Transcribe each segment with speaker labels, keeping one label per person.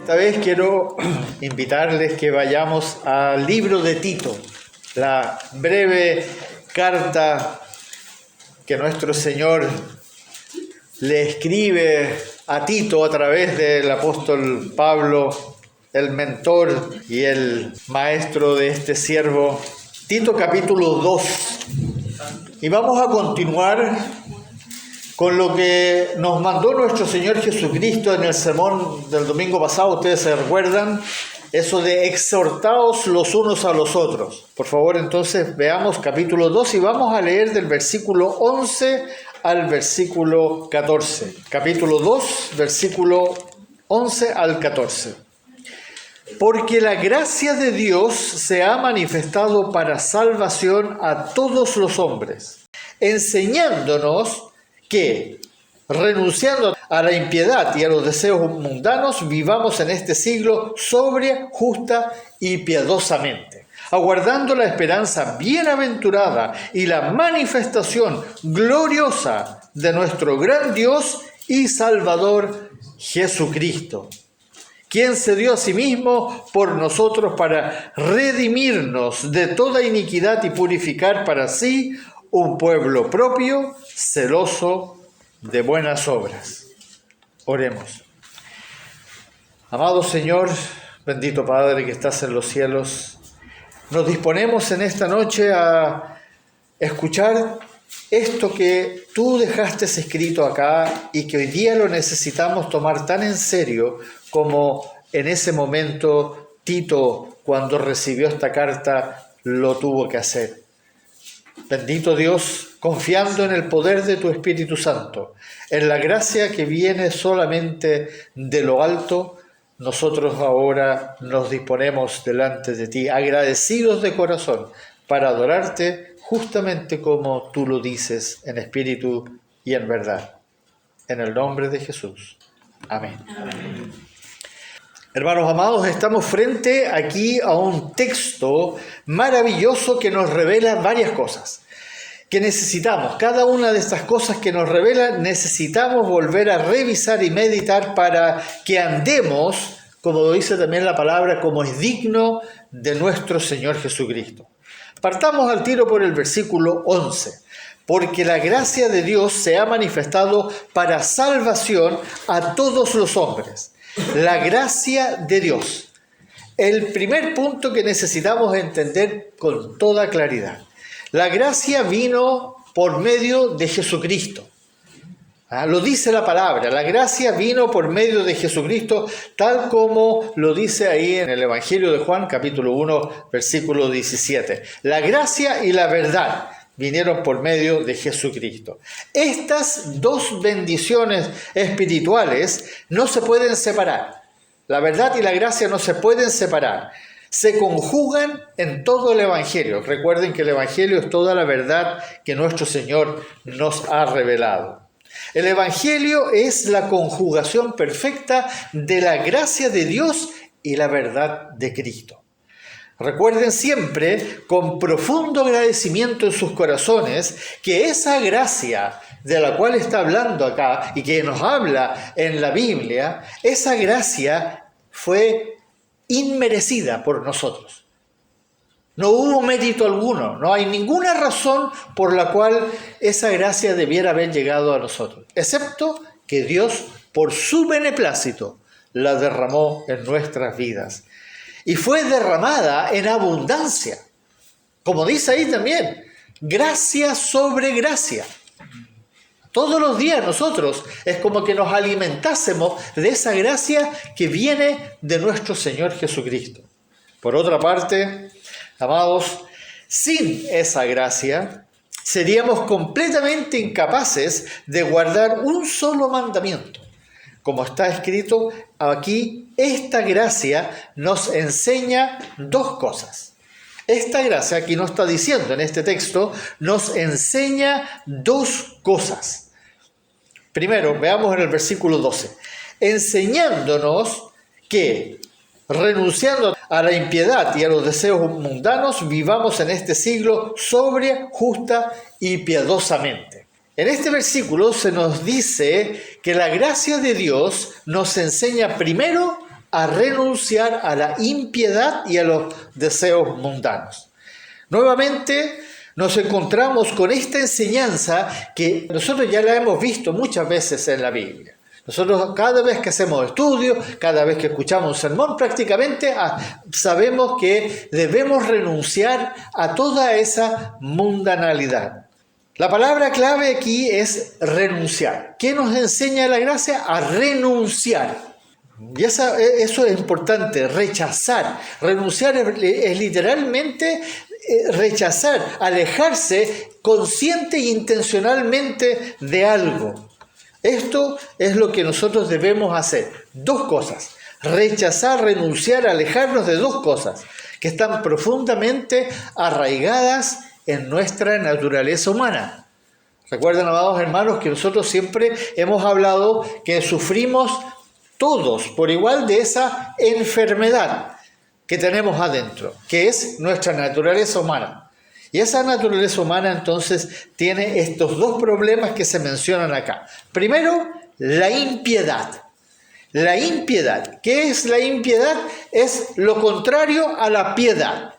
Speaker 1: Esta vez quiero invitarles que vayamos al libro de Tito, la breve carta que nuestro Señor le escribe a Tito a través del apóstol Pablo, el mentor y el maestro de este siervo. Tito capítulo 2. Y vamos a continuar con lo que nos mandó nuestro Señor Jesucristo en el sermón del domingo pasado. Ustedes se recuerdan eso de exhortaos los unos a los otros. Por favor, entonces veamos capítulo 2 y vamos a leer del versículo 11 al versículo 14. Capítulo 2, versículo 11 al 14. Porque la gracia de Dios se ha manifestado para salvación a todos los hombres, enseñándonos que, renunciando a la impiedad y a los deseos mundanos, vivamos en este siglo sobria, justa y piadosamente, aguardando la esperanza bienaventurada y la manifestación gloriosa de nuestro gran Dios y Salvador Jesucristo, quien se dio a sí mismo por nosotros para redimirnos de toda iniquidad y purificar para sí un pueblo propio, celoso de buenas obras. Oremos. Amado Señor, bendito Padre que estás en los cielos, nos disponemos en esta noche a escuchar esto que tú dejaste escrito acá y que hoy día lo necesitamos tomar tan en serio como en ese momento Tito, cuando recibió esta carta, lo tuvo que hacer. Bendito Dios, confiando en el poder de tu Espíritu Santo, en la gracia que viene solamente de lo alto, nosotros ahora nos disponemos delante de ti, agradecidos de corazón, para adorarte justamente como tú lo dices, en espíritu y en verdad. En el nombre de Jesús. Amén. Amén. Hermanos amados, estamos frente aquí a un texto maravilloso que nos revela varias cosas que necesitamos. Cada una de estas cosas que nos revela necesitamos volver a revisar y meditar para que andemos, como lo dice también la palabra, como es digno de nuestro Señor Jesucristo. Partamos al tiro por el versículo 11. Porque la gracia de Dios se ha manifestado para salvación a todos los hombres. La gracia de Dios. El primer punto que necesitamos entender con toda claridad. La gracia vino por medio de Jesucristo. Lo dice la palabra. La gracia vino por medio de Jesucristo, tal como lo dice ahí en el Evangelio de Juan, capítulo 1, versículo 17. La gracia y la verdad vinieron por medio de Jesucristo. Estas dos bendiciones espirituales no se pueden separar. La verdad y la gracia no se pueden separar. Se conjugan en todo el Evangelio. Recuerden que el Evangelio es toda la verdad que nuestro Señor nos ha revelado. El Evangelio es la conjugación perfecta de la gracia de Dios y la verdad de Cristo. Recuerden siempre, con profundo agradecimiento en sus corazones, que esa gracia de la cual está hablando acá y que nos habla en la Biblia, esa gracia fue inmerecida por nosotros. No hubo mérito alguno, no hay ninguna razón por la cual esa gracia debiera haber llegado a nosotros, excepto que Dios, por su beneplácito, la derramó en nuestras vidas. Y fue derramada en abundancia, como dice ahí también, gracia sobre gracia. Todos los días nosotros es como que nos alimentásemos de esa gracia que viene de nuestro Señor Jesucristo. Por otra parte, amados, sin esa gracia seríamos completamente incapaces de guardar un solo mandamiento. Como está escrito aquí, esta gracia nos enseña dos cosas. Esta gracia, aquí nos está diciendo en este texto, nos enseña dos cosas. Primero, veamos en el versículo 12. Enseñándonos que, renunciando a la impiedad y a los deseos mundanos, vivamos en este siglo sobria, justa y piadosamente. En este versículo se nos dice que la gracia de Dios nos enseña primero a renunciar a la impiedad y a los deseos mundanos. Nuevamente nos encontramos con esta enseñanza que nosotros ya la hemos visto muchas veces en la Biblia. Nosotros cada vez que hacemos estudios, cada vez que escuchamos un sermón, prácticamente sabemos que debemos renunciar a toda esa mundanalidad. La palabra clave aquí es renunciar. ¿Qué nos enseña la gracia? A renunciar. Y eso es importante, rechazar. Renunciar es literalmente rechazar, alejarse consciente e intencionalmente de algo. Esto es lo que nosotros debemos hacer. Dos cosas. Rechazar, renunciar, alejarnos de dos cosas que están profundamente arraigadas en nuestra naturaleza humana. Recuerden, amados hermanos, que nosotros siempre hemos hablado que sufrimos todos por igual de esa enfermedad que tenemos adentro, que es nuestra naturaleza humana. Y esa naturaleza humana entonces tiene estos dos problemas que se mencionan acá. Primero, la impiedad. La impiedad. ¿Qué es la impiedad? Es lo contrario a la piedad.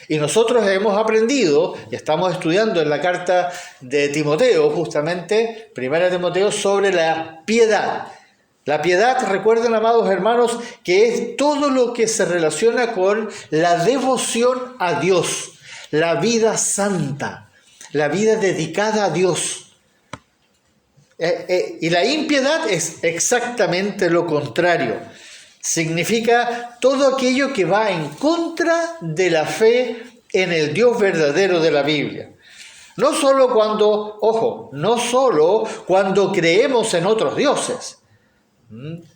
Speaker 1: Y nosotros hemos aprendido, y estamos estudiando en la carta de Timoteo, justamente, 1 Timoteo, sobre la piedad. La piedad, recuerden, amados hermanos, que es todo lo que se relaciona con la devoción a Dios, la vida santa, la vida dedicada a Dios. Y la impiedad es exactamente lo contrario. Significa todo aquello que va en contra de la fe en el Dios verdadero de la Biblia. No solo cuando creemos en otros dioses,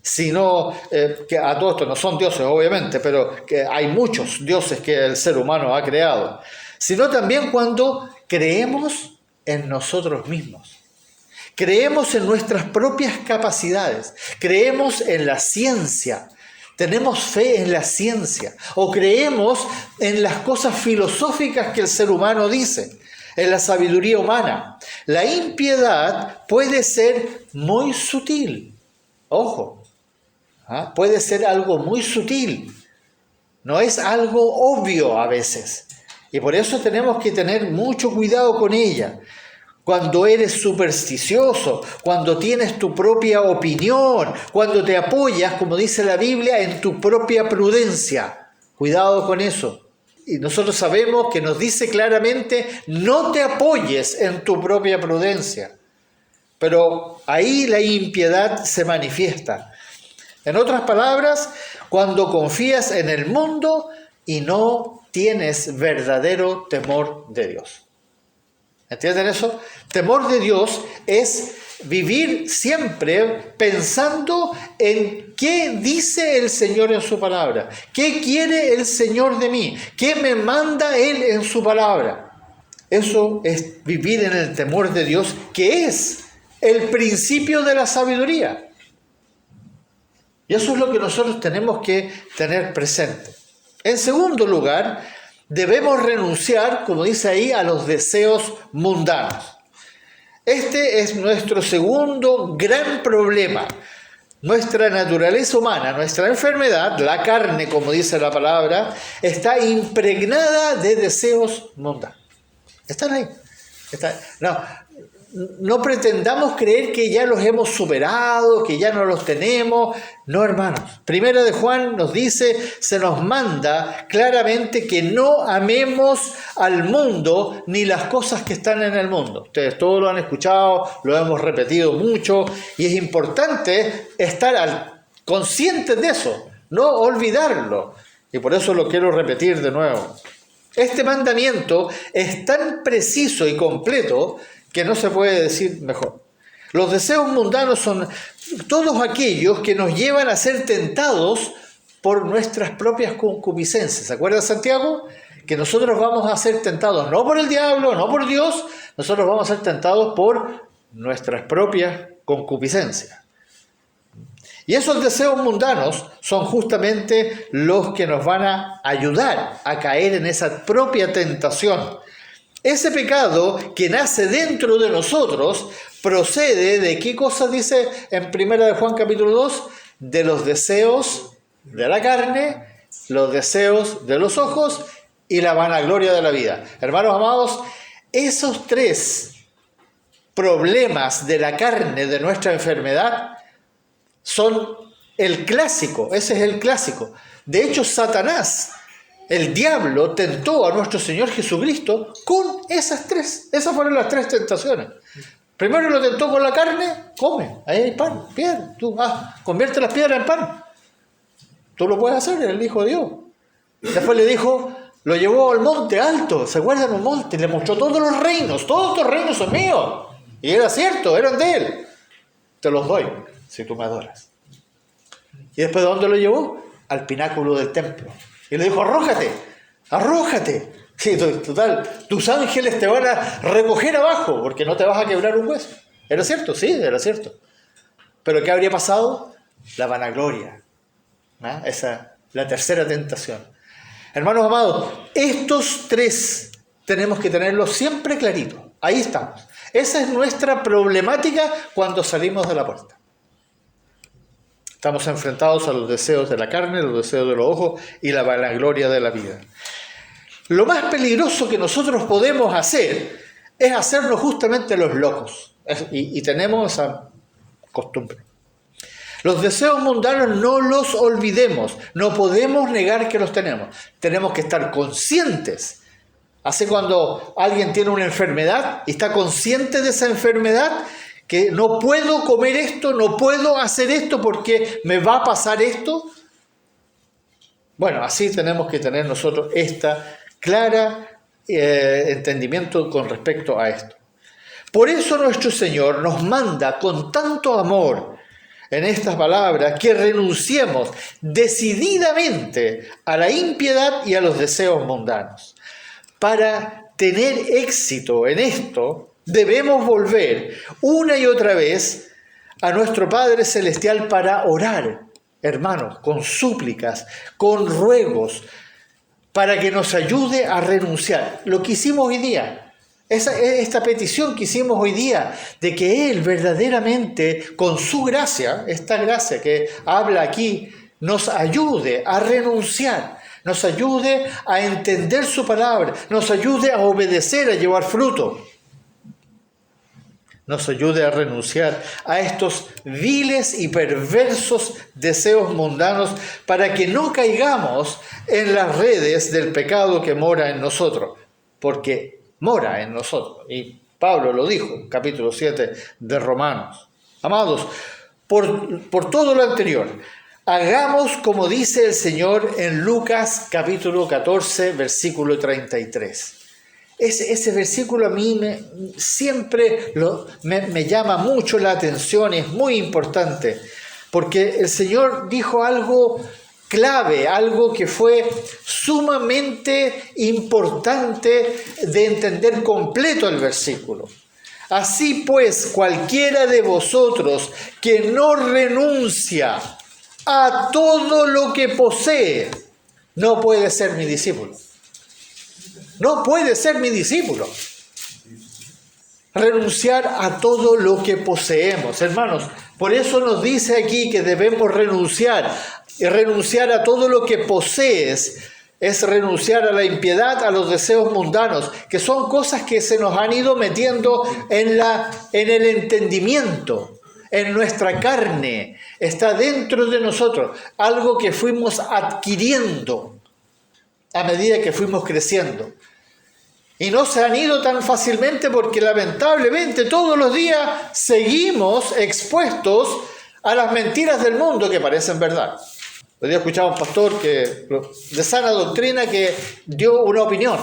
Speaker 1: sino que a todo esto no son dioses obviamente, pero que hay muchos dioses que el ser humano ha creado, sino también cuando creemos en nosotros mismos, creemos en nuestras propias capacidades, creemos en la ciencia, tenemos fe en la ciencia, o creemos en las cosas filosóficas que el ser humano dice, en la sabiduría humana. La impiedad puede ser muy sutil. Ojo, puede ser algo muy sutil, no es algo obvio a veces, y por eso tenemos que tener mucho cuidado con ella. Cuando eres supersticioso, cuando tienes tu propia opinión, cuando te apoyas, como dice la Biblia, en tu propia prudencia, cuidado con eso. Y nosotros sabemos que nos dice claramente, no te apoyes en tu propia prudencia. Pero ahí la impiedad se manifiesta. En otras palabras, cuando confías en el mundo y no tienes verdadero temor de Dios. ¿Entienden eso? Temor de Dios es vivir siempre pensando en qué dice el Señor en su palabra, qué quiere el Señor de mí, qué me manda Él en su palabra. Eso es vivir en el temor de Dios, que es el principio de la sabiduría. Y eso es lo que nosotros tenemos que tener presente. En segundo lugar, debemos renunciar, como dice ahí, a los deseos mundanos. Este es nuestro segundo gran problema. Nuestra naturaleza humana, nuestra enfermedad, la carne, como dice la palabra, está impregnada de deseos mundanos. Están ahí. No pretendamos creer que ya los hemos superado, que ya no los tenemos. No, hermanos. Primera de Juan nos dice, se nos manda claramente que no amemos al mundo ni las cosas que están en el mundo. Ustedes todos lo han escuchado, lo hemos repetido mucho y es importante estar conscientes de eso, no olvidarlo. Y por eso lo quiero repetir de nuevo. Este mandamiento es tan preciso y completo que no se puede decir mejor. Los deseos mundanos son todos aquellos que nos llevan a ser tentados por nuestras propias concupiscencias. ¿Se acuerda Santiago? Que nosotros vamos a ser tentados no por el diablo, no por Dios, nosotros vamos a ser tentados por nuestras propias concupiscencias. Y esos deseos mundanos son justamente los que nos van a ayudar a caer en esa propia tentación. Ese pecado que nace dentro de nosotros procede de ¿qué cosa dice en 1 de Juan capítulo 2? de los deseos de la carne, los deseos de los ojos y la vanagloria de la vida. Hermanos amados, esos tres problemas de la carne, de nuestra enfermedad, son el clásico, ese es el clásico. De hecho, Satanás, el diablo, tentó a nuestro Señor Jesucristo con esas fueron las tres tentaciones. Primero lo tentó con la carne, come, ahí hay pan, piedra, tú convierte las piedras en pan. Tú lo puedes hacer, eres el Hijo de Dios. Después le dijo, lo llevó al monte alto, ¿se acuerdan? Un monte, y le mostró todos los reinos, todos estos reinos son míos. Y era cierto, eran de él. Te los doy, si tú me adoras. ¿Y después de dónde lo llevó? Al pináculo del templo. Y le dijo, arrójate. Sí, total, tus ángeles te van a recoger abajo, porque no te vas a quebrar un hueso. ¿Era cierto? Sí, era cierto. ¿Pero qué habría pasado? La vanagloria. La tercera tentación. Hermanos amados, estos tres tenemos que tenerlos siempre claritos. Ahí estamos. Esa es nuestra problemática cuando salimos de la puerta. Estamos enfrentados a los deseos de la carne, los deseos de los ojos y la vanagloria de la vida. Lo más peligroso que nosotros podemos hacer es hacernos justamente los locos. Y tenemos esa costumbre. Los deseos mundanos no los olvidemos, no podemos negar que los tenemos. Tenemos que estar conscientes. Así cuando alguien tiene una enfermedad y está consciente de esa enfermedad, que no puedo comer esto, no puedo hacer esto porque me va a pasar esto. Bueno, así tenemos que tener nosotros esta clara entendimiento con respecto a esto. Por eso nuestro Señor nos manda con tanto amor en estas palabras que renunciemos decididamente a la impiedad y a los deseos mundanos. Para tener éxito en esto, debemos volver una y otra vez a nuestro Padre Celestial para orar, hermanos, con súplicas, con ruegos, para que nos ayude a renunciar. Lo que hicimos hoy día, esta petición que hicimos hoy día, de que Él verdaderamente, con su gracia, esta gracia que habla aquí, nos ayude a renunciar, nos ayude a entender su palabra, nos ayude a obedecer, a llevar fruto, nos ayude a renunciar a estos viles y perversos deseos mundanos para que no caigamos en las redes del pecado que mora en nosotros, porque mora en nosotros. Y Pablo lo dijo, capítulo 7 de Romanos. Amados, por todo lo anterior, hagamos como dice el Señor en Lucas capítulo 14, versículo 33. Ese versículo a mí siempre me llama mucho la atención, es muy importante, porque el Señor dijo algo clave, algo que fue sumamente importante de entender completo el versículo. Así pues, cualquiera de vosotros que no renuncia a todo lo que posee, no puede ser mi discípulo. No puede ser mi discípulo. Renunciar a todo lo que poseemos. Hermanos, por eso nos dice aquí que debemos renunciar. Y renunciar a todo lo que posees es renunciar a la impiedad, a los deseos mundanos, que son cosas que se nos han ido metiendo en el entendimiento, en nuestra carne. Está dentro de nosotros, algo que fuimos adquiriendo a medida que fuimos creciendo. Y no se han ido tan fácilmente porque lamentablemente todos los días seguimos expuestos a las mentiras del mundo que parecen verdad. Hoy día escuchaba a un pastor de sana doctrina que dio una opinión.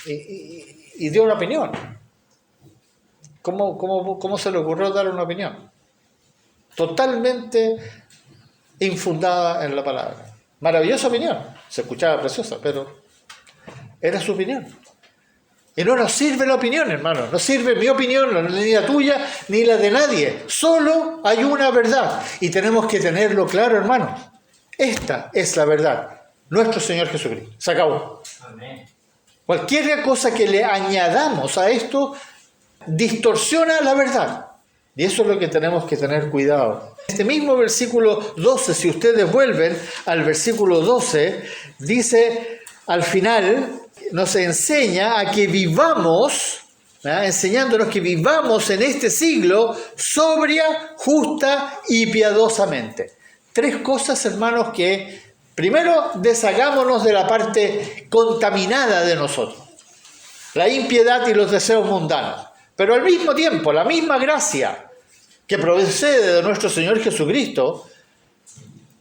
Speaker 1: Y dio una opinión. ¿Cómo se le ocurrió dar una opinión? Totalmente infundada en la palabra. Maravillosa opinión. Se escuchaba preciosa, pero era su opinión. Y no nos sirve la opinión, hermano. No sirve mi opinión, ni la tuya, ni la de nadie. Solo hay una verdad. Y tenemos que tenerlo claro, hermanos. Esta es la verdad. Nuestro Señor Jesucristo. Se acabó. Amén. Cualquier cosa que le añadamos a esto distorsiona la verdad. Y eso es lo que tenemos que tener cuidado. Este mismo versículo 12, si ustedes vuelven al versículo 12, dice al final, nos enseña a que vivamos, enseñándonos que vivamos en este siglo sobria, justa y piadosamente. 3 cosas, hermanos, que primero deshagámonos de la parte contaminada de nosotros, la impiedad y los deseos mundanos, pero al mismo tiempo la misma gracia que procede de nuestro Señor Jesucristo,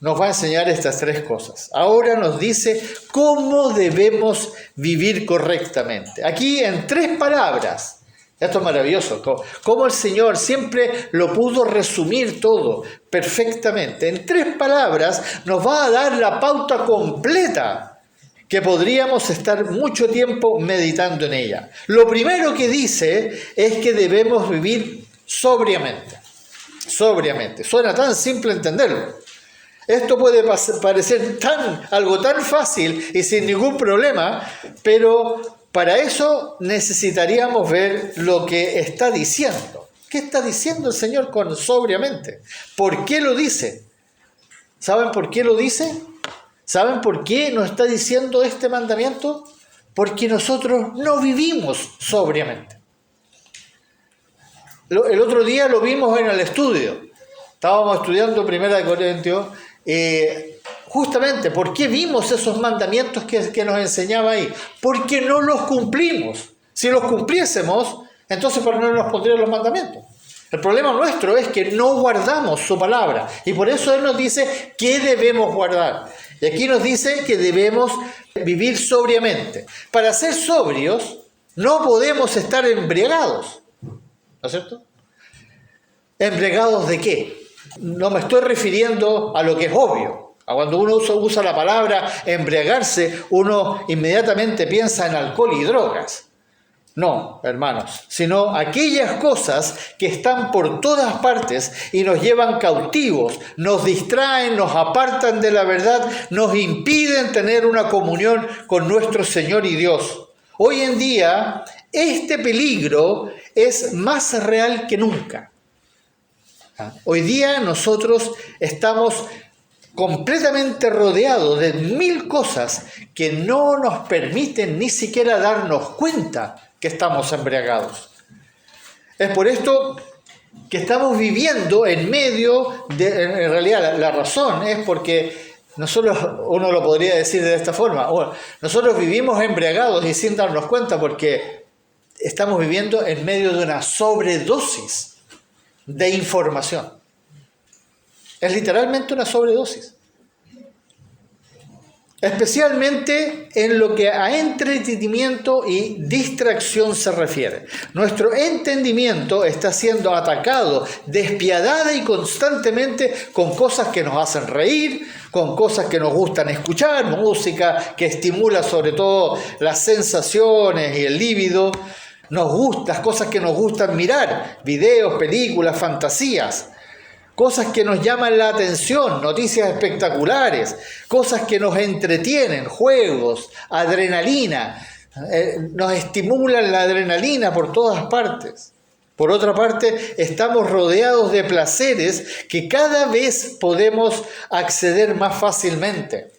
Speaker 1: nos va a enseñar estas 3 cosas. Ahora nos dice cómo debemos vivir correctamente. Aquí en 3 palabras. Esto es maravilloso. Cómo el Señor siempre lo pudo resumir todo perfectamente. En 3 palabras nos va a dar la pauta completa que podríamos estar mucho tiempo meditando en ella. Lo primero que dice es que debemos vivir sobriamente. Sobriamente. Suena tan simple entenderlo. Esto puede parecer algo tan fácil y sin ningún problema, pero para eso necesitaríamos ver lo que está diciendo. ¿Qué está diciendo el Señor con sobriamente? ¿Por qué lo dice? ¿Saben por qué lo dice? ¿Saben por qué nos está diciendo este mandamiento? Porque nosotros no vivimos sobriamente. El otro día lo vimos en el estudio. Estábamos estudiando 1 Corintios. Justamente, ¿por qué vimos esos mandamientos que nos enseñaba ahí? Porque no los cumplimos. Si los cumpliésemos, entonces ¿por qué no nos pondrían los mandamientos? El problema nuestro es que no guardamos su palabra. Y por eso Él nos dice qué debemos guardar. Y aquí nos dice que debemos vivir sobriamente. Para ser sobrios, no podemos estar embriagados. ¿No es cierto? ¿Embriagados de qué? No me estoy refiriendo a lo que es obvio. Cuando uno usa la palabra embriagarse, uno inmediatamente piensa en alcohol y drogas. No, hermanos, sino aquellas cosas que están por todas partes y nos llevan cautivos, nos distraen, nos apartan de la verdad, nos impiden tener una comunión con nuestro Señor y Dios. Hoy en día, este peligro es más real que nunca. Hoy día nosotros estamos completamente rodeados de 1000 cosas que no nos permiten ni siquiera darnos cuenta que estamos embriagados. Es por esto que estamos viviendo en medio de, en realidad la razón es porque nosotros, uno lo podría decir de esta forma, nosotros vivimos embriagados y sin darnos cuenta porque estamos viviendo en medio de una sobredosis de información. Es literalmente una sobredosis. Especialmente en lo que a entretenimiento y distracción se refiere. Nuestro entendimiento está siendo atacado despiadada y constantemente con cosas que nos hacen reír, con cosas que nos gustan escuchar, música que estimula sobre todo las sensaciones y el líbido. Nos gustan, cosas que nos gustan mirar, videos, películas, fantasías, cosas que nos llaman la atención, noticias espectaculares, cosas que nos entretienen, juegos, adrenalina, nos estimulan la adrenalina por todas partes. Por otra parte, estamos rodeados de placeres que cada vez podemos acceder más fácilmente.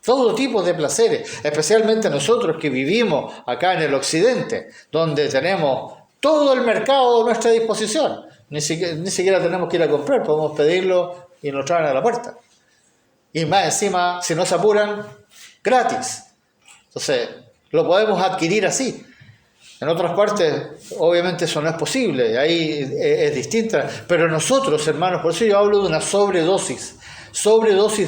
Speaker 1: Todo tipo de placeres, especialmente nosotros que vivimos acá en el occidente, donde tenemos todo el mercado a nuestra disposición. Ni siquiera tenemos que ir a comprar, podemos pedirlo y nos traen a la puerta. Y más encima, si no se apuran, gratis. Entonces, lo podemos adquirir así. En otras partes, obviamente eso no es posible, ahí es distinta. Pero nosotros, hermanos, por eso yo hablo de una sobredosis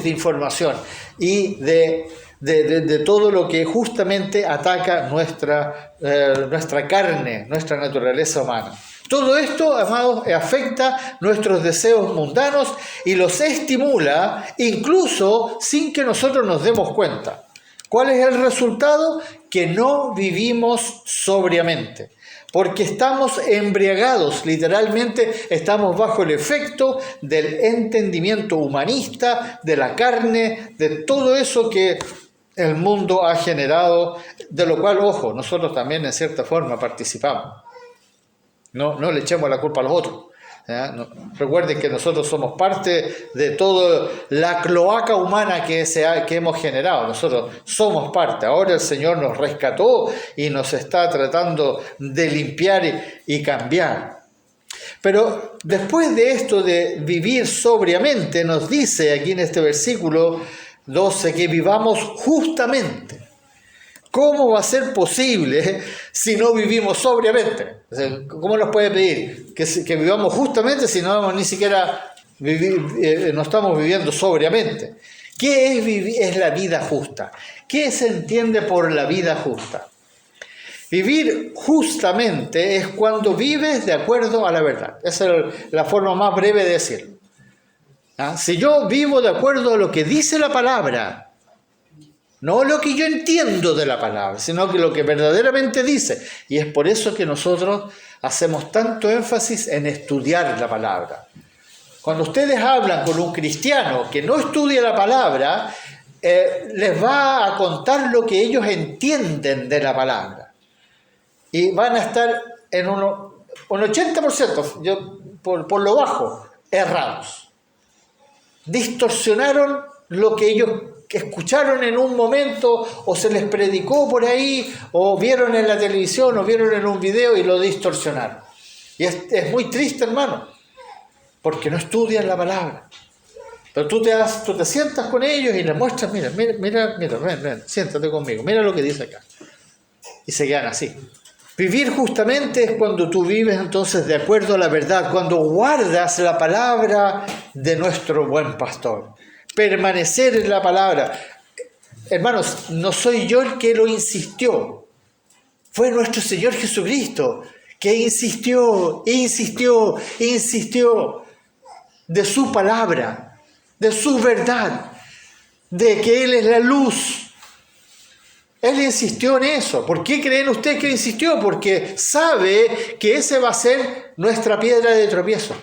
Speaker 1: de información y de todo lo que justamente ataca nuestra carne, nuestra naturaleza humana. Todo esto, amados, afecta nuestros deseos mundanos y los estimula incluso sin que nosotros nos demos cuenta. ¿Cuál es el resultado? Que no vivimos sobriamente. Porque estamos embriagados, literalmente estamos bajo el efecto del entendimiento humanista, de la carne, de todo eso que el mundo ha generado, de lo cual, ojo, nosotros también en cierta forma participamos. No le echemos la culpa a los otros, Recuerden que nosotros somos parte de toda la cloaca humana que hemos generado. Nosotros somos parte. Ahora el Señor nos rescató y nos está tratando de limpiar y cambiar. Pero después de esto de vivir sobriamente, nos dice aquí en este versículo 12 que vivamos justamente. ¿Cómo va a ser posible si no vivimos sobriamente? O sea, ¿cómo nos puede pedir que vivamos justamente si no ni siquiera no estamos viviendo sobriamente? ¿Qué es la vida justa? ¿Qué se entiende por la vida justa? Vivir justamente es cuando vives de acuerdo a la verdad. Esa es la forma más breve de decirlo. Si yo vivo de acuerdo a lo que dice la palabra, no lo que yo entiendo de la palabra, sino que lo que verdaderamente dice. Y es por eso que nosotros hacemos tanto énfasis en estudiar la palabra. Cuando ustedes hablan con un cristiano que no estudia la palabra, les va a contar lo que ellos entienden de la palabra. Y van a estar en un 80%, por lo bajo, errados. Distorsionaron lo que ellos escucharon en un momento, o se les predicó por ahí, o vieron en la televisión, o vieron en un video y lo distorsionaron. Y es muy triste, hermano, porque no estudian la palabra. Pero tú te sientas con ellos y les muestras, mira, ven, siéntate conmigo, mira lo que dice acá. Y se quedan así. Vivir justamente es cuando tú vives entonces de acuerdo a la verdad, cuando guardas la palabra de nuestro buen pastor. Permanecer en la palabra. Hermanos, no soy yo el que lo insistió. Fue nuestro Señor Jesucristo que insistió de su palabra, de su verdad, de que Él es la luz. Él insistió en eso. ¿Por qué creen ustedes que insistió? Porque sabe que ese va a ser nuestra piedra de tropiezo.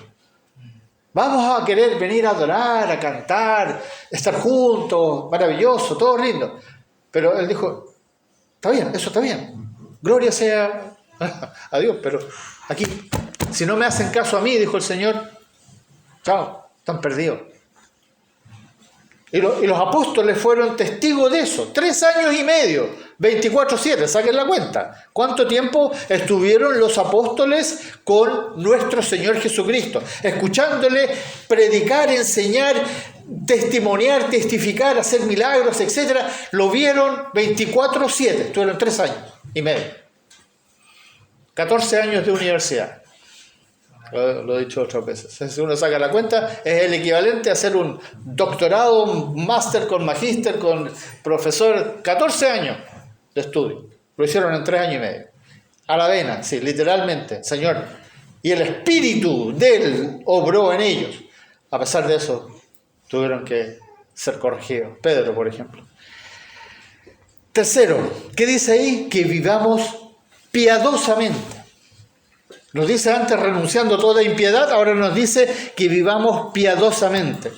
Speaker 1: Vamos a querer venir a adorar, a cantar, estar juntos, maravilloso, todo lindo. Pero Él dijo, está bien, eso está bien. Gloria sea a Dios, pero aquí, si no me hacen caso a mí, dijo el Señor, chao, están perdidos. Y los apóstoles fueron testigos de eso. 3 años y medio, 24/7, saquen la cuenta. ¿Cuánto tiempo estuvieron los apóstoles con nuestro Señor Jesucristo? Escuchándole predicar, enseñar, testimoniar, testificar, hacer milagros, etc. Lo vieron 24/7, estuvieron 3 años y medio. 14 años de universidad. Lo he dicho otras veces. Si uno saca la cuenta, es el equivalente a hacer un doctorado, un máster con magíster, con profesor, 14 años de estudio. Lo hicieron en 3 años y medio. A la vena, sí, literalmente, Señor. Y el Espíritu de Él obró en ellos. A pesar de eso, tuvieron que ser corregidos. Pedro, por ejemplo. Tercero, ¿qué dice ahí? Que vivamos piadosamente. Nos dice antes renunciando a toda impiedad, ahora nos dice que vivamos piadosamente.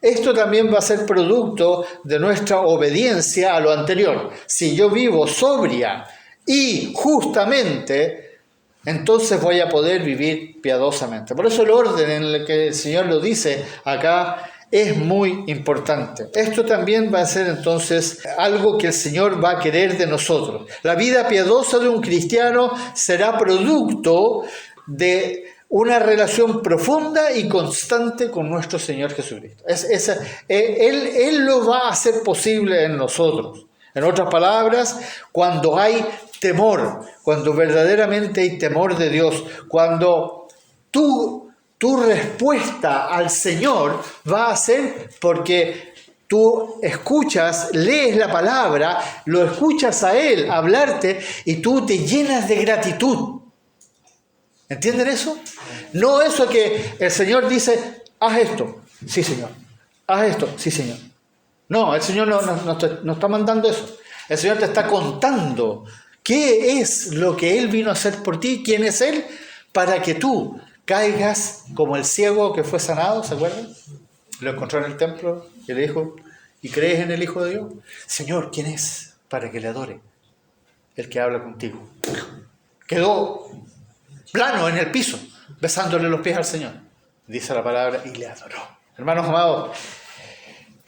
Speaker 1: Esto también va a ser producto de nuestra obediencia a lo anterior. Si yo vivo sobria y justamente, entonces voy a poder vivir piadosamente. Por eso el orden en el que el Señor lo dice acá es muy importante. Esto también va a ser entonces algo que el Señor va a querer de nosotros. La vida piadosa de un cristiano será producto de una relación profunda y constante con nuestro Señor Jesucristo. Él lo va a hacer posible en nosotros. En otras palabras, cuando hay temor, cuando verdaderamente hay temor de Dios, cuando tu respuesta al Señor va a ser porque tú escuchas, lees la palabra, lo escuchas a Él hablarte y tú te llenas de gratitud. ¿Entienden eso? No eso que el Señor dice, haz esto, sí Señor, haz esto, sí Señor. No, el Señor no está mandando eso. El Señor te está contando qué es lo que Él vino a hacer por ti, quién es Él, para que tú caigas como el ciego que fue sanado, ¿se acuerdan? Lo encontró en el templo y le dijo, ¿y crees en el Hijo de Dios? Señor, ¿quién es? Para que le adore, el que habla contigo. Quedó plano en el piso, besándole los pies al Señor. dice la palabra, y le adoró. Hermanos amados,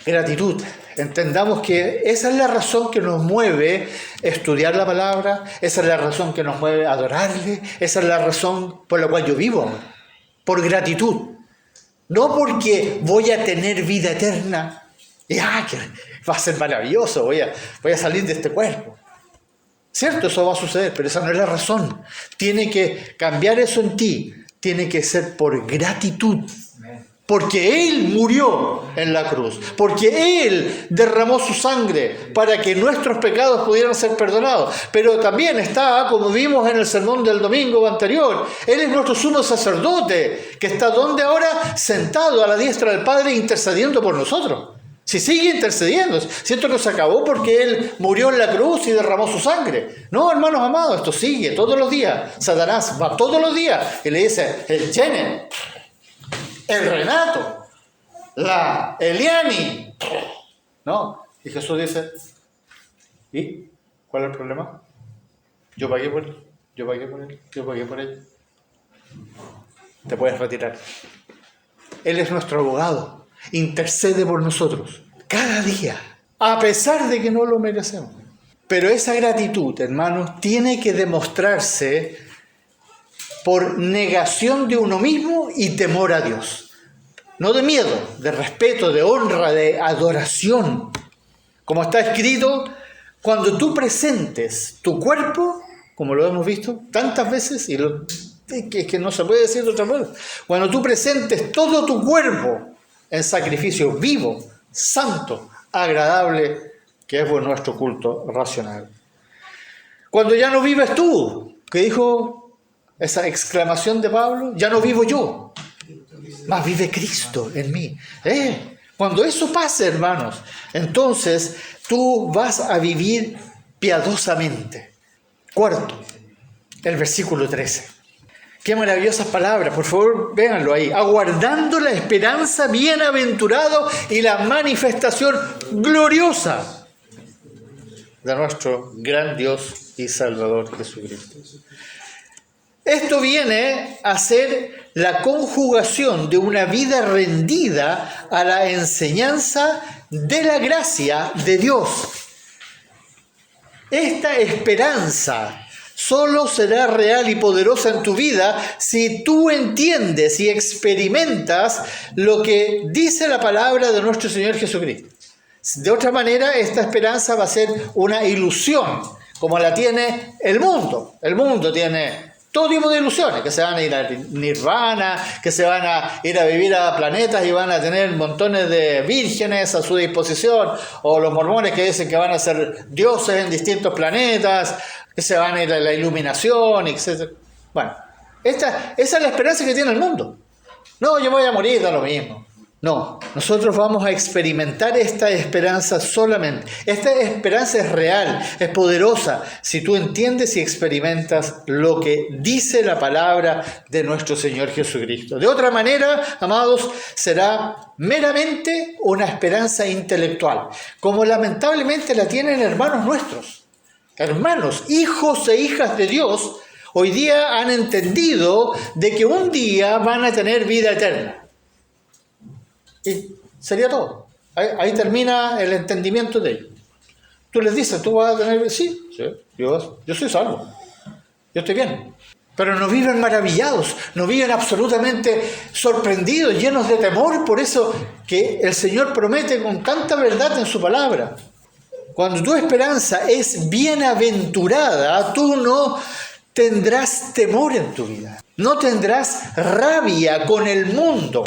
Speaker 1: gratitud. Entendamos que esa es la razón que nos mueve estudiar la palabra, esa es la razón que nos mueve adorarle, esa es la razón por la cual yo vivo, por gratitud. No porque voy a tener vida eterna, y que va a ser maravilloso, voy a salir de este cuerpo. Cierto, eso va a suceder, pero esa no es la razón. Tiene que cambiar eso en ti, tiene que ser por gratitud. Porque Él murió en la cruz, porque Él derramó su sangre para que nuestros pecados pudieran ser perdonados. Pero también está, como vimos en el sermón del domingo anterior, Él es nuestro sumo sacerdote, que está donde ahora, sentado a la diestra del Padre, intercediendo por nosotros. Si sigue intercediendo, siento que se acabó porque Él murió en la cruz y derramó su sangre. No, hermanos amados, esto sigue todos los días. Satanás va todos los días y le dice, el Chene, el Renato, la Eliani. No, y Jesús dice, ¿y cuál es el problema? Yo pagué por él, yo pagué por él, yo pagué por él. Te puedes retirar. Él es nuestro abogado, intercede por nosotros cada día, a pesar de que no lo merecemos. Pero esa gratitud, hermanos, tiene que demostrarse por negación de uno mismo y temor a Dios. No de miedo, de respeto, de honra, de adoración. Como está escrito, cuando tú presentes tu cuerpo, como lo hemos visto tantas veces, es que no se puede decir de otra manera, cuando tú presentes todo tu cuerpo en sacrificio vivo, santo, agradable, que es nuestro culto racional. Cuando ya no vives tú, que dijo esa exclamación de Pablo, ya no vivo yo, mas vive Cristo en mí. Cuando eso pase, hermanos, entonces tú vas a vivir piadosamente. Cuarto, el versículo 13. Qué maravillosas palabras, por favor, véanlo ahí. Aguardando la esperanza, bienaventurado y la manifestación gloriosa de nuestro gran Dios y Salvador Jesucristo. Esto viene a ser la conjugación de una vida rendida a la enseñanza de la gracia de Dios. Esta esperanza solo será real y poderosa en tu vida si tú entiendes y experimentas lo que dice la palabra de nuestro Señor Jesucristo. De otra manera, esta esperanza va a ser una ilusión, como la tiene el mundo. El mundo tiene todo tipo de ilusiones, que se van a ir a Nirvana, que se van a ir a vivir a planetas y van a tener montones de vírgenes a su disposición, o los mormones que dicen que van a ser dioses en distintos planetas, que se van a ir a la iluminación, etc. Bueno, esa es la esperanza que tiene el mundo. No, yo voy a morir, da lo mismo. No, nosotros vamos a experimentar esta esperanza solamente. Esta esperanza es real, es poderosa, si tú entiendes y experimentas lo que dice la palabra de nuestro Señor Jesucristo. De otra manera, amados, será meramente una esperanza intelectual, como lamentablemente la tienen hermanos nuestros. Hermanos, hijos e hijas de Dios, hoy día han entendido de que un día van a tener vida eterna. Y sería todo. Ahí termina el entendimiento de ellos. Tú les dices, ¿tú vas a tener? Sí, yo soy salvo. Yo estoy bien. Pero no viven maravillados, no viven absolutamente sorprendidos, llenos de temor. Por eso que el Señor promete con tanta verdad en su palabra. Cuando tu esperanza es bienaventurada, tú no tendrás temor en tu vida. No tendrás rabia con el mundo.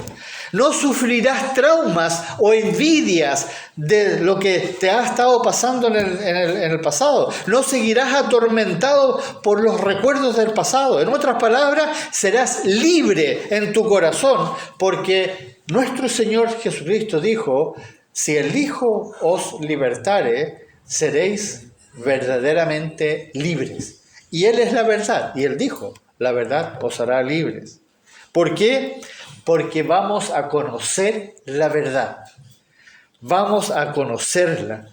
Speaker 1: No sufrirás traumas o envidias de lo que te ha estado pasando en el pasado. No seguirás atormentado por los recuerdos del pasado. En otras palabras, serás libre en tu corazón, porque nuestro Señor Jesucristo dijo, si el Hijo os libertare, seréis verdaderamente libres. Y Él es la verdad, y Él dijo, la verdad os hará libres. ¿Por qué? Porque vamos a conocer la verdad. Vamos a conocerla.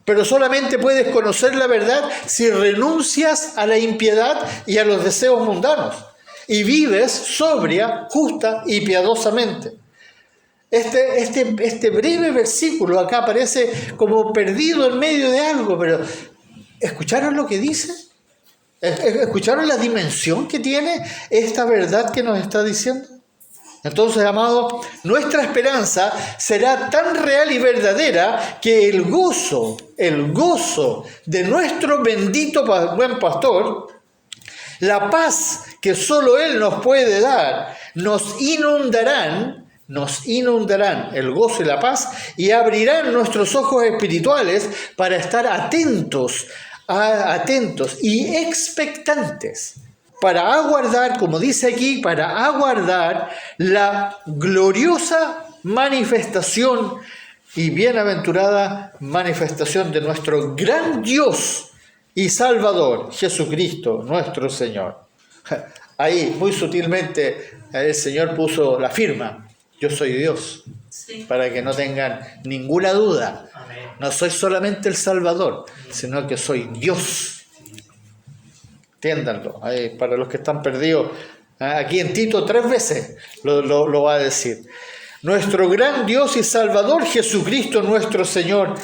Speaker 1: Pero solamente puedes conocer la verdad si renuncias a la impiedad y a los deseos mundanos. y vives sobria, justa y piadosamente. Este breve versículo acá parece como perdido en medio de algo, pero ¿escucharon lo que dice? ¿Escucharon la dimensión que tiene esta verdad que nos está diciendo? Entonces, amados, nuestra esperanza será tan real y verdadera que el gozo de nuestro bendito buen pastor, la paz que solo Él nos puede dar, nos inundarán el gozo y la paz y abrirán nuestros ojos espirituales para estar atentos y expectantes, para aguardar, como dice aquí, para aguardar la gloriosa manifestación y bienaventurada manifestación de nuestro gran Dios y Salvador, Jesucristo, nuestro Señor. Ahí, muy sutilmente, el Señor puso la firma: yo soy Dios, sí, para que no tengan ninguna duda. Amén. No soy solamente el Salvador, sino que soy Dios. Entiéndanlo. Ahí, para los que están perdidos, aquí en Tito 3 veces lo va a decir. Nuestro gran Dios y Salvador, Jesucristo nuestro Señor.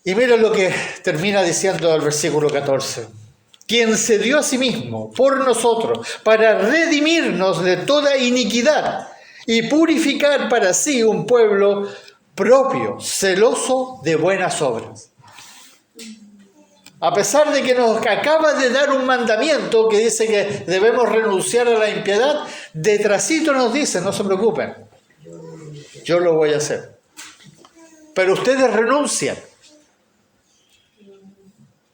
Speaker 1: Y miren lo que termina diciendo el versículo 14. Quien se dio a sí mismo por nosotros para redimirnos de toda iniquidad y purificar para sí un pueblo propio, celoso de buenas obras. A pesar de que nos acaba de dar un mandamiento que dice que debemos renunciar a la impiedad, detrásito nos dice: no se preocupen, yo lo voy a hacer. Pero ustedes renuncian.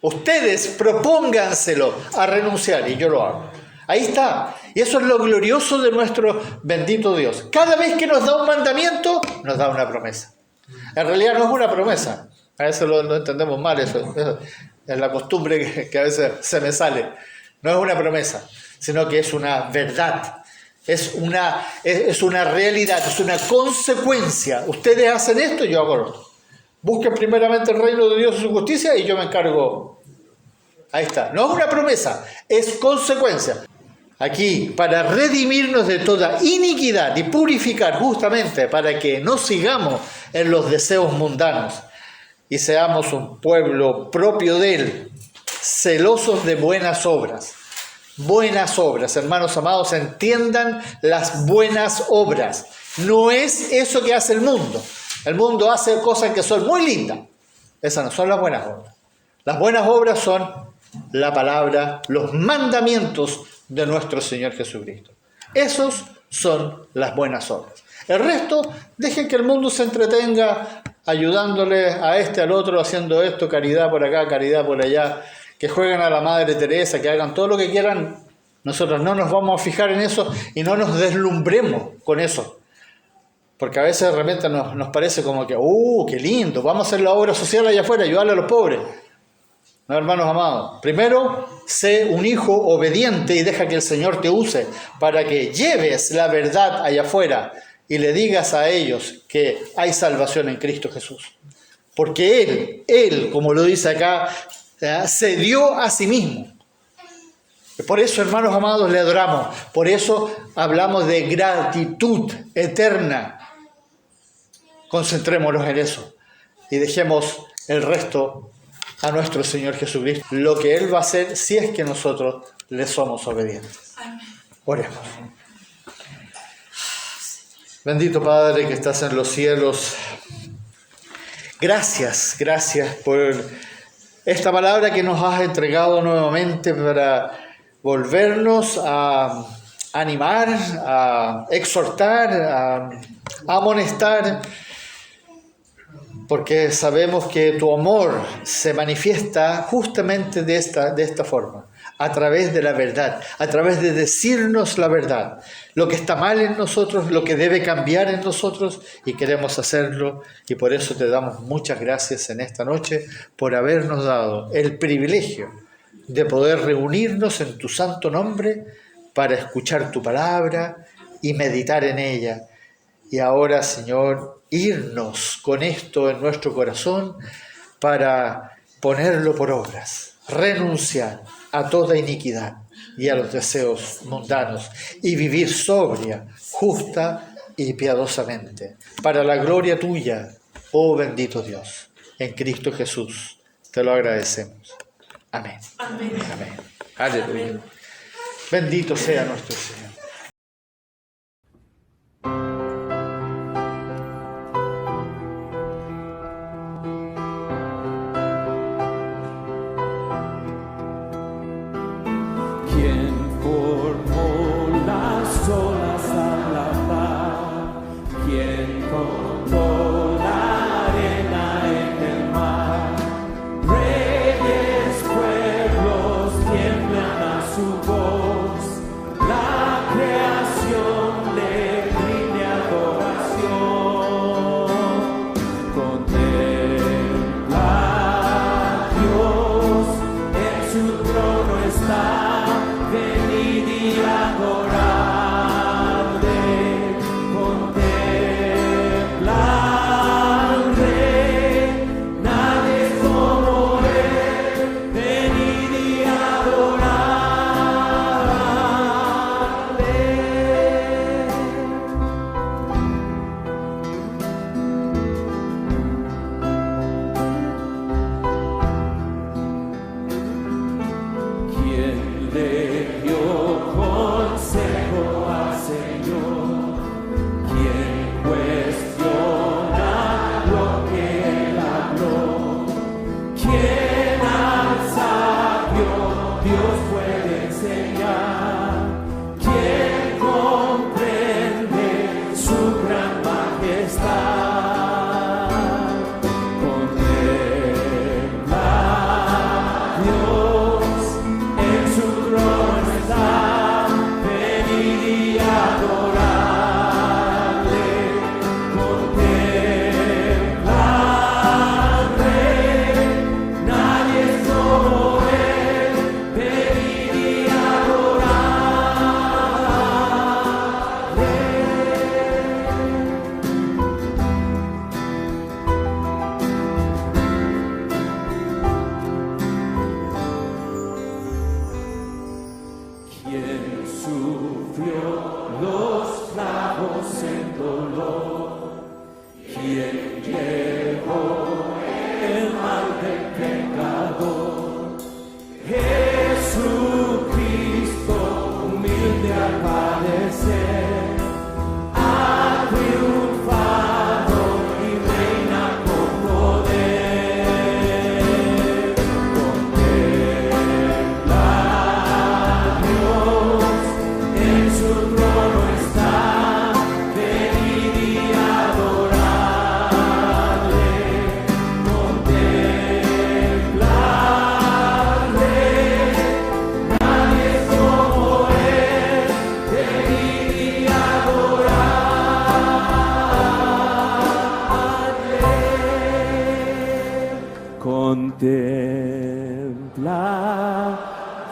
Speaker 1: Ustedes propónganselo a renunciar y yo lo hago. Ahí está. Y eso es lo glorioso de nuestro bendito Dios. Cada vez que nos da un mandamiento, nos da una promesa. En realidad no es una promesa. A veces lo entendemos mal, eso es la costumbre que a veces se me sale. No es una promesa, sino que es una verdad. Es una realidad, es una consecuencia. Ustedes hacen esto, yo hago esto. Busquen primeramente el reino de Dios y su justicia y yo me encargo. Ahí está. No es una promesa, es consecuencia. Aquí, para redimirnos de toda iniquidad y purificar justamente para que no sigamos en los deseos mundanos y seamos un pueblo propio de Él, celosos de buenas obras. Buenas obras, hermanos amados, entiendan las buenas obras. No es eso que hace el mundo. El mundo hace cosas que son muy lindas. Esas no son las buenas obras. Las buenas obras son la palabra, los mandamientos de nuestro Señor Jesucristo. Esos son las buenas obras. El resto, dejen que el mundo se entretenga ayudándole a este, al otro, haciendo esto, caridad por acá, caridad por allá, que jueguen a la Madre Teresa, que hagan todo lo que quieran. Nosotros no nos vamos a fijar en eso y no nos deslumbremos con eso. Porque a veces de repente nos parece como que, qué lindo, vamos a hacer la obra social allá afuera, ayudarle a los pobres. No, hermanos amados, primero, sé un hijo obediente y deja que el Señor te use para que lleves la verdad allá afuera y le digas a ellos que hay salvación en Cristo Jesús. Porque Él, como lo dice acá, se dio a sí mismo. Por eso, hermanos amados, le adoramos. Por eso hablamos de gratitud eterna. Concentrémonos en eso y dejemos el resto a nuestro Señor Jesucristo, lo que Él va a hacer si es que nosotros le somos obedientes. Oremos. Bendito Padre que estás en los cielos, gracias por esta palabra que nos has entregado nuevamente para volvernos a animar, a exhortar, a amonestar, porque sabemos que tu amor se manifiesta justamente de esta forma, a través de la verdad, a través de decirnos la verdad, lo que está mal en nosotros, lo que debe cambiar en nosotros, y queremos hacerlo, y por eso te damos muchas gracias en esta noche por habernos dado el privilegio de poder reunirnos en tu santo nombre para escuchar tu palabra y meditar en ella. Y ahora, Señor, irnos con esto en nuestro corazón para ponerlo por obras, renunciar a toda iniquidad, y a los deseos mundanos, y vivir sobria, justa y piadosamente, para la gloria tuya, oh bendito Dios, en Cristo Jesús. Te lo agradecemos. Amén.
Speaker 2: Amén.
Speaker 1: Amén. Aleluya. Bendito sea nuestro Señor.
Speaker 3: Contempla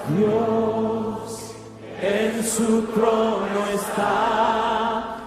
Speaker 3: Dios en su trono está.